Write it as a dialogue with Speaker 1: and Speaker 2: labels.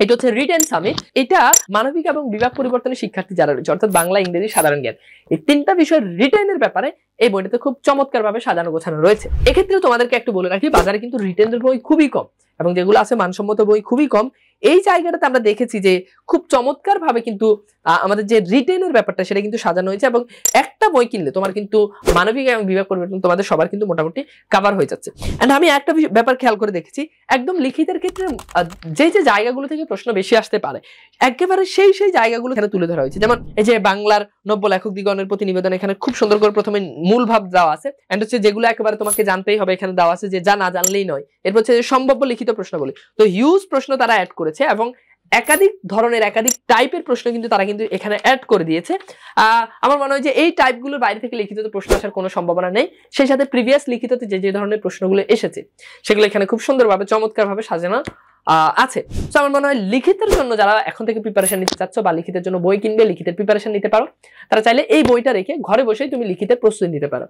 Speaker 1: এটা হচ্ছে written summit. এটা মানবিক এবং বিভাগ পরিবর্তনের শিক্ষার্থী যারা রয়েছে, অর্থাৎ বাংলা, ইংরেজি, সাধারণ জ্ঞান, এই তিনটা বিষয়ের রিটেনের ব্যাপারে এই বইটাতে খুব চমৎকার ভাবে সাজানো গোছানো রয়েছে। এক্ষেত্রে তোমাদেরকে একটু বলে রাখি, বাজারে কিন্তু রিটেনের বই খুবই কম এবং যেগুলো আছে মানসম্মত বই খুবই কম। এই জায়গাটাতে আমরা দেখেছি যে খুব চমৎকার ভাবে কিন্তু আমাদের যে রিটেনের ব্যাপারটা সেটা কিন্তু সাজানো হয়েছে, এবং একটা বই কিনলে তোমার কিন্তু মানবিক এবং বিভাগ পরিবর্তন তোমাদের সবার কিন্তু মোটামুটি কভার হয়ে যাচ্ছে। এন্ড আমি একটা ব্যাপার খেয়াল করে দেখেছি, একদম লিখিতের ক্ষেত্রে যে যে জায়গাগুলো থেকে প্রশ্ন বেশি আসতে পারে একেবারে সেই সেই জায়গাগুলো এখানে তুলে ধরা হয়েছে। যেমন এই যে বাংলার নব্য লেখক দিগণের প্রতি নিবেদন, এখানে খুব সুন্দর করে প্রথমে মূল ভাব দেওয়া আছে, এন্ড হচ্ছে যেগুলো একেবারে তোমাকে জানতেই হবে এখানে দেওয়া আছে, যে যা না জানলেই নয়। এরপর হচ্ছে সম্ভাব্য লিখিত প্রশ্নাবলী, তো হিউজ প্রশ্ন তারা অ্যাড করেছে এবং একাধিক ধরনের একাধিক টাইপের প্রশ্ন কিন্তু তারা কিন্তু এখানে অ্যাড করে দিয়েছে। আমার মনে হয় যে এই টাইপগুলোর বাইরে থেকে লিখিত প্রশ্ন আসার কোনো সম্ভাবনা নেই। সেই সাথে প্রিভিয়াস লিখিততে যে যে ধরনের প্রশ্নগুলো এসেছে সেগুলো এখানে খুব সুন্দরভাবে চমৎকারভাবে সাজানো আছে। তো আমার মনে হয় লিখিতের জন্য যারা এখন থেকে প্রিপারেশন নিতে চাচ্ছ বা লিখিতের জন্য বই কিনবে, লিখিতের প্রিপারেশন নিতে পারো, তারা চাইলে এই বইটা রেখে ঘরে বসেই তুমি লিখিতের প্রস্তুতি নিতে পারো।